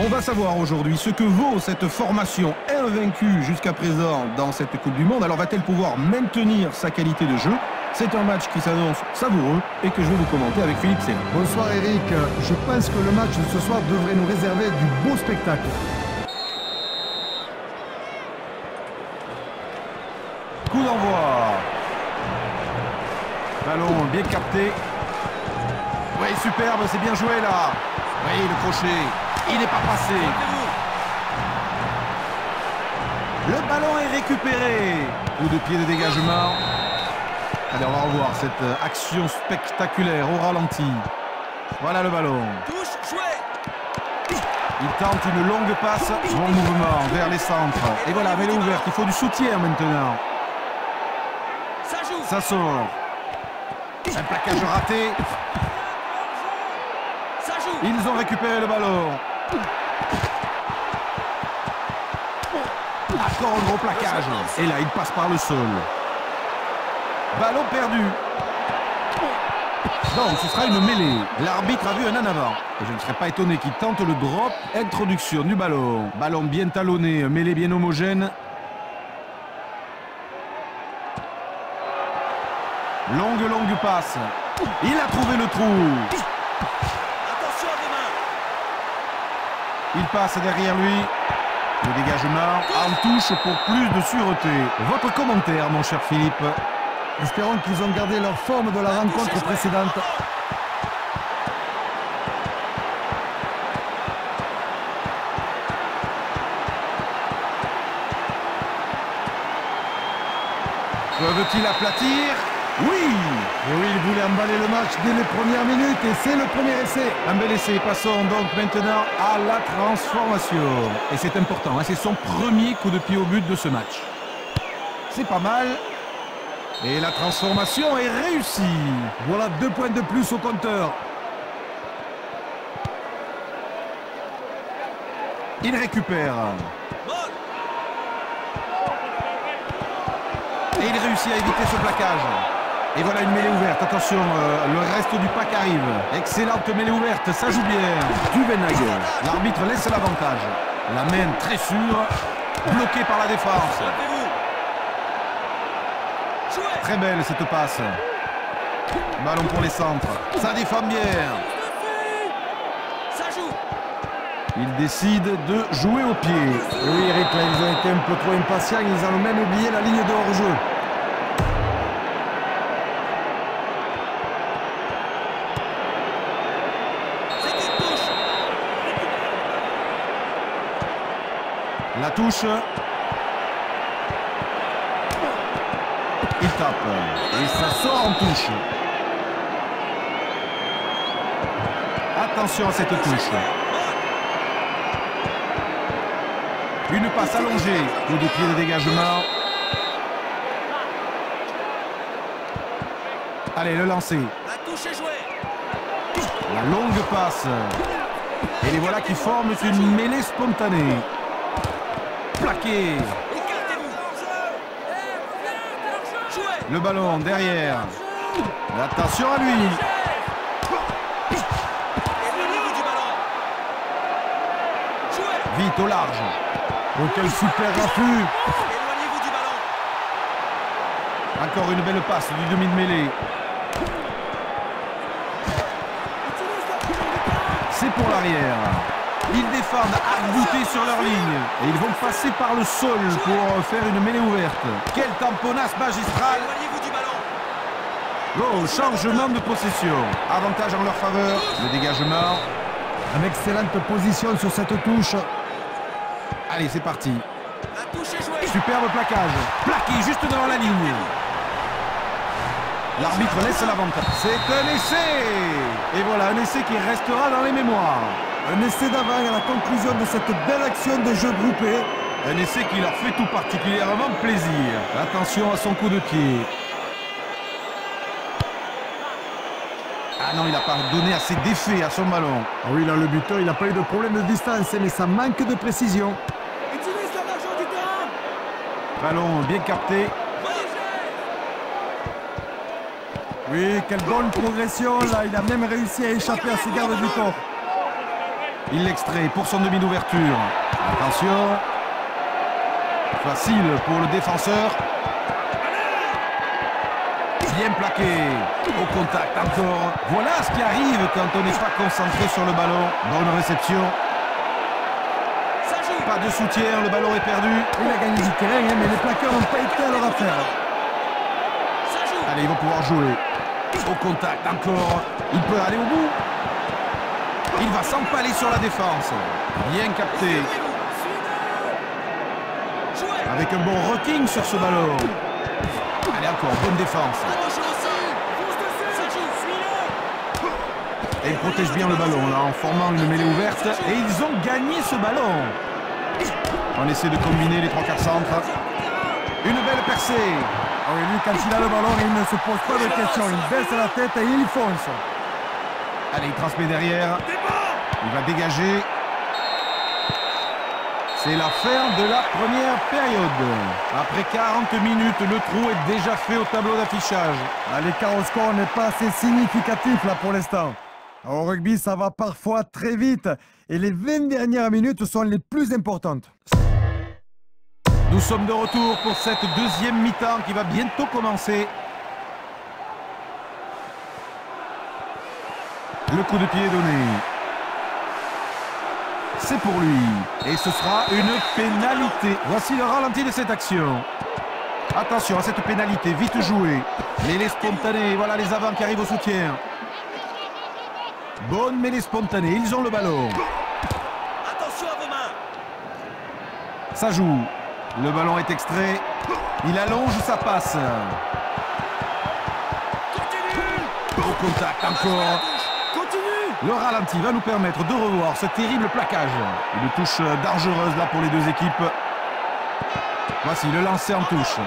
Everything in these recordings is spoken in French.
On va savoir aujourd'hui ce que vaut cette formation invaincue jusqu'à présent dans cette Coupe du Monde. Alors va-t-elle pouvoir maintenir sa qualité de jeu? C'est un match qui s'annonce savoureux et que je vais vous commenter avec Philippe Sénat. Bonsoir Eric, je pense que le match de ce soir devrait nous réserver du beau spectacle. Coup d'envoi. Ballon bien capté. Oui, superbe, c'est bien joué là. Oui, le crochet, il n'est pas passé. Le ballon est récupéré. Coup de pied de dégagement. Allez, on va revoir cette action spectaculaire au ralenti. Voilà le ballon. Touche, joué. Il tente une longue passe. Bon mouvement vers les centres. Et voilà, mêlée ouverte. Il faut du soutien maintenant. Ça joue. Ça sort. Un plaquage raté. Ça joue. Ils ont récupéré le ballon. Encore un gros plaquage. Et là, il passe par le sol. Ballon perdu. Donc, ce sera une mêlée. L'arbitre a vu un en avant. Et je ne serais pas étonné qu'il tente le drop. Introduction du ballon. Ballon bien talonné, mêlée bien homogène. Longue passe. Il a trouvé le trou. Attention à des mains. Il passe derrière lui. Le dégagement en touche pour plus de sûreté. Votre commentaire, mon cher Philippe? Espérons qu'ils ont gardé leur forme de la rencontre précédente. Peuvent-ils aplatir? Oui! Et oui, il voulait emballer le match dès les premières minutes et c'est le premier essai. Un bel essai. Passons donc maintenant à la transformation. Et c'est important, hein, c'est son premier coup de pied au but de ce match. C'est pas mal. Et la transformation est réussie. Voilà 2 points de plus au compteur. Il récupère. Et il réussit à éviter ce plaquage. Et voilà une mêlée ouverte. Attention, le reste du pack arrive. Excellente mêlée ouverte, ça joue bien. Duvenhagen. L'arbitre laisse l'avantage. La main très sûre, bloquée par la défense. Très belle cette passe. Ballon pour les centres. Ça défend bien. Ça joue. Il décide de jouer au pied. Et oui Eric, là ils ont été un peu trop impatients. Ils ont même oublié la ligne de hors-jeu. La touche. Il tape. Et ça sort en touche. Attention à cette touche. Une passe allongée. Coup de pied de dégagement. Allez, le lancer. La touche est jouée. La longue passe. Et les voilà qui forment une mêlée spontanée. Plaqué. Le ballon derrière. Attention à lui. Éloignez-vous du ballon. Jouez. Vite au large. Oh, quel super affût. Éloignez-vous du ballon. Encore une belle passe du demi de mêlée. C'est pour l'arrière. Ils défendent arc-boutés sur leur ligne. Et ils vont passer par le sol pour faire une mêlée ouverte. Quel tamponnasse magistral. Éloignez-vous du ballon. Oh, changement de possession. Avantage en leur faveur. Le dégagement. Une excellente position sur cette touche. Allez, c'est parti. La touche est jouée. Superbe plaquage. Plaqué juste devant la ligne. L'arbitre laisse l'avantage. C'est un essai. Et voilà, un essai qui restera dans les mémoires. Un essai d'avant à la conclusion de cette belle action de jeu groupé. Un essai qui leur fait tout particulièrement plaisir. Attention à son coup de pied. Ah non, il n'a pas donné assez d'effet à son ballon. Ah oui, là, le buteur, il n'a pas eu de problème de distance, mais ça manque de précision. Utilise la largeur du terrain. Ballon bien capté. Oui, quelle bonne progression, là. Il a même réussi à échapper à ses gardes du corps. Il l'extrait pour son demi d'ouverture. Attention. Facile pour le défenseur. Bien plaqué. Au contact encore. Voilà ce qui arrive quand on n'est pas concentré sur le ballon. Bonne réception. Pas de soutien, le ballon est perdu. Il a gagné du terrain, hein, mais les plaqueurs n'ont pas été à leur affaire. Allez, ils vont pouvoir jouer. Au contact encore. Il peut aller au bout. Il va s'empaler sur la défense. Bien capté. Avec un bon rocking sur ce ballon. Allez, encore, bonne défense. Et il protège bien le ballon là en formant une mêlée ouverte. Et ils ont gagné ce ballon. On essaie de combiner les 3/4 centres. Une belle percée. Ah oui, lui, quand il a le ballon, il ne se pose pas de questions. Il baisse la tête et il fonce. Allez, il transmet derrière. Il va dégager. C'est la fin de la première période. Après 40 minutes, le trou est déjà fait au tableau d'affichage. L'écart au score n'est pas assez significatif là pour l'instant. Au rugby, ça va parfois très vite et les 20 dernières minutes sont les plus importantes. Nous sommes de retour pour cette deuxième mi-temps qui va bientôt commencer. Le coup de pied est donné. C'est pour lui. Et ce sera une pénalité. Voici le ralenti de cette action. Attention à cette pénalité, vite jouée. Mêlée spontanée, voilà les avants qui arrivent au soutien. Bonne mêlée spontanée, ils ont le ballon. Attention à vos mains. Ça joue. Le ballon est extrait. Il allonge sa passe. Au contact encore. Le ralenti va nous permettre de revoir ce terrible plaquage. Une touche dangereuse là pour les deux équipes. Voici le lancer en touche.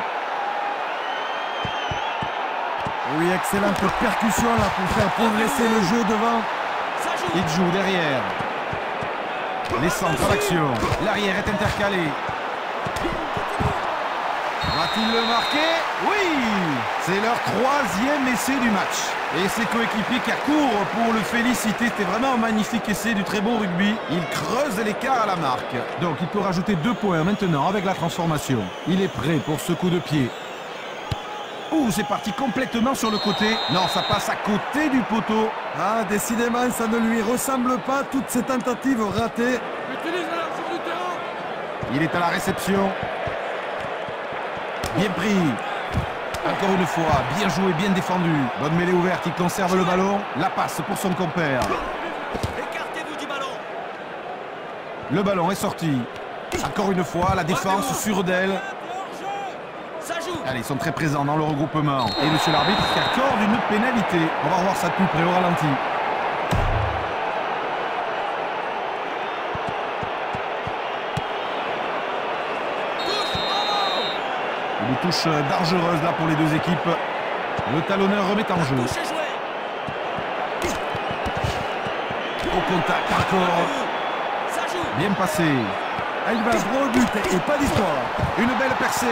Oui, excellente percussion là pour faire progresser le jeu devant. Il joue derrière. Les centres à l'action. L'arrière est intercalé. Va-t-il le marquer? Oui! C'est leur 3e essai du match. Et ses coéquipiers qui accourent pour le féliciter. C'était vraiment un magnifique essai, du très bon rugby. Il creuse l'écart à la marque. Donc il peut rajouter 2 points maintenant avec la transformation. Il est prêt pour ce coup de pied. Ouh, c'est parti complètement sur le côté. Non, ça passe à côté du poteau. Ah, décidément, ça ne lui ressemble pas, toutes ces tentatives ratées. Il est à la réception. Bien pris. Encore une fois, bien joué, bien défendu. Bonne mêlée ouverte, il conserve le ballon. La passe pour son compère. Écartez-vous du ballon. Le ballon est sorti. Encore une fois, la défense sûre d'elle. Ça joue. Allez, ils sont très présents dans le regroupement. Et monsieur l'arbitre qui accorde une pénalité. On va revoir ça de plus près au ralenti. Une touche dangereuse là pour les deux équipes. Le talonneur remet en jeu. Au contact encore. Ça joue. Bien passé. Elle va droit au but et pas d'histoire. Une belle percée.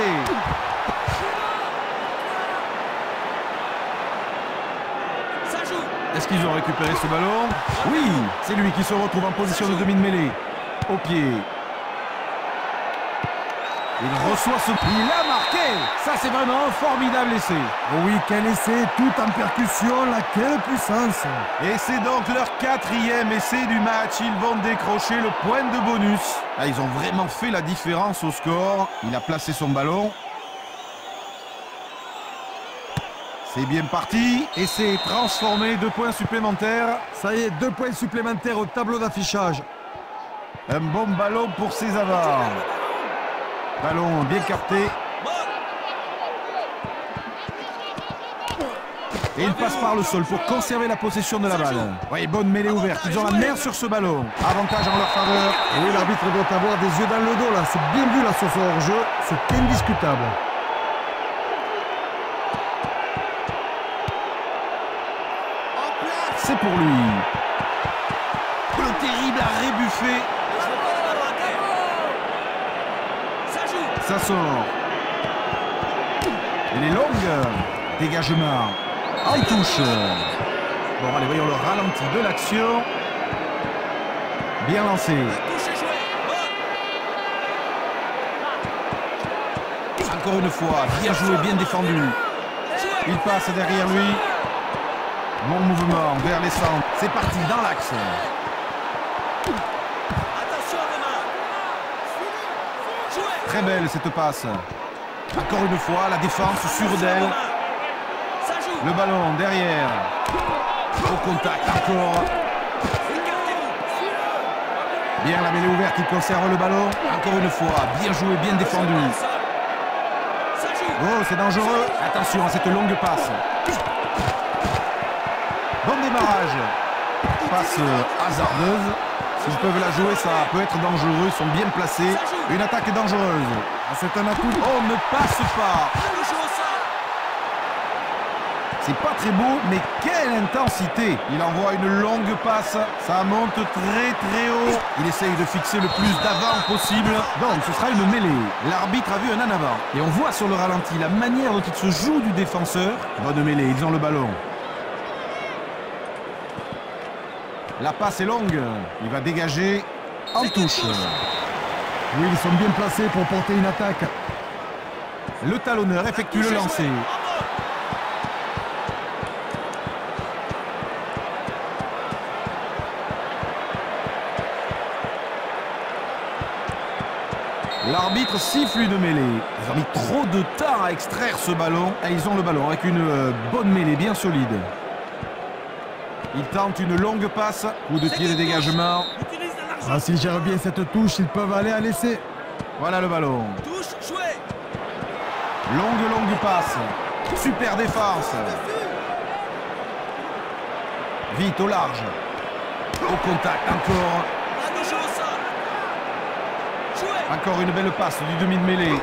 Ça joue. Est-ce qu'ils ont récupéré ce ballon? Oui, c'est lui qui se retrouve en position de demi de mêlée. Au pied. Il reçoit ce... Il a marqué. Ça, c'est vraiment un formidable essai. Oui, quel essai, tout en percussion, là, quelle puissance. Et c'est donc leur 4e essai du match. Ils vont décrocher le point de bonus. Ah, ils ont vraiment fait la différence au score. Il a placé son ballon. C'est bien parti. Et c'est transformé, 2 points supplémentaires. Ça y est, 2 points supplémentaires au tableau d'affichage. Un bon ballon pour ses avants. Ballon bien capté. Et il passe par le sol pour conserver la possession de la balle. Oui, bonne mêlée ouverte. Ils ont la main sur ce ballon. Avantage en leur faveur. Oui, l'arbitre doit avoir des yeux dans le dos là. C'est bien vu là sur ce hors-jeu. C'est indiscutable. C'est pour lui. Le terrible a rébuffé. Ça sort. Elle est longue. Dégagement. En touche. Bon, allez, voyons le ralenti de l'action. Bien lancé. Touche et joué. Bon. Encore une fois, bien joué, bien défendu. Il passe derrière lui. Bon mouvement vers les centres. C'est parti dans l'axe. Attention à vos mains. Jouez. Très belle cette passe. Encore une fois, la défense sur d'elle. Ça joue. Le ballon derrière. Au contact encore. Écartez-vous. Bien la mêlée ouverte, il conserve le ballon. Encore une fois, bien joué, bien défendu. Ça joue. Oh, c'est dangereux. Attention à cette longue passe. Bon démarrage. Passe hasardeuse. S'ils peuvent la jouer, ça peut être dangereux. Ils sont bien placés. Une attaque dangereuse. Ah, c'est un atout. Oh, ne passe pas. Touche au sol. C'est pas très beau, mais quelle intensité. Il envoie une longue passe. Ça monte très très haut. Il essaye de fixer le plus d'avant possible. Donc, ce sera une mêlée. L'arbitre a vu un en avant. Et on voit sur le ralenti la manière dont il se joue du défenseur. Bonne mêlée, ils ont le ballon. La passe est longue. Il va dégager en touche. Oui, ils sont bien placés pour porter une attaque. Le talonneur effectue le lancer. L'arbitre siffle une mêlée. Ils ont mis trop de temps à extraire ce ballon. Et ils ont le ballon avec une bonne mêlée bien solide. Il tente une longue passe. Coup de pied de dégagement. Utilise l'argent. Ah, s'ils gèrent bien cette touche, ils peuvent aller à l'essai. Voilà le ballon. Touche, jouez. Longue passe. Super défense. Vite au large. Au contact encore. Attention au sol. Jouez. Encore une belle passe du demi de mêlée.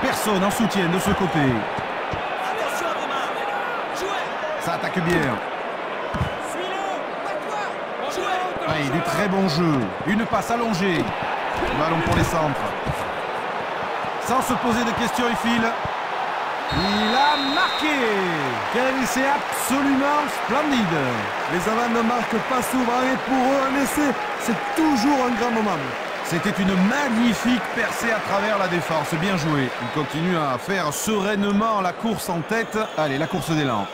Personne en soutien de ce côté. Attention à vos mains. Jouez. Ça attaque bien. Suis-le. Jouez. Allez, du très bon jeu. Une passe allongée. Ballon pour les centres. Sans se poser de questions, il file. Il a marqué. Quel essai absolument splendide. Les avants ne marquent pas souvent et pour eux, un essai, c'est toujours un grand moment. C'était une magnifique percée à travers la défense. Bien joué. Il continue à faire sereinement la course en tête. Allez, la course d'élan.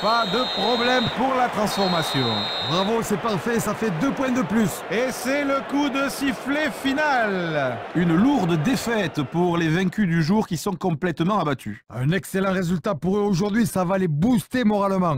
Pas de problème pour la transformation. Bravo, c'est parfait, ça fait 2 points de plus. Et c'est le coup de sifflet final. Une lourde défaite pour les vaincus du jour qui sont complètement abattus. Un excellent résultat pour eux aujourd'hui, ça va les booster moralement.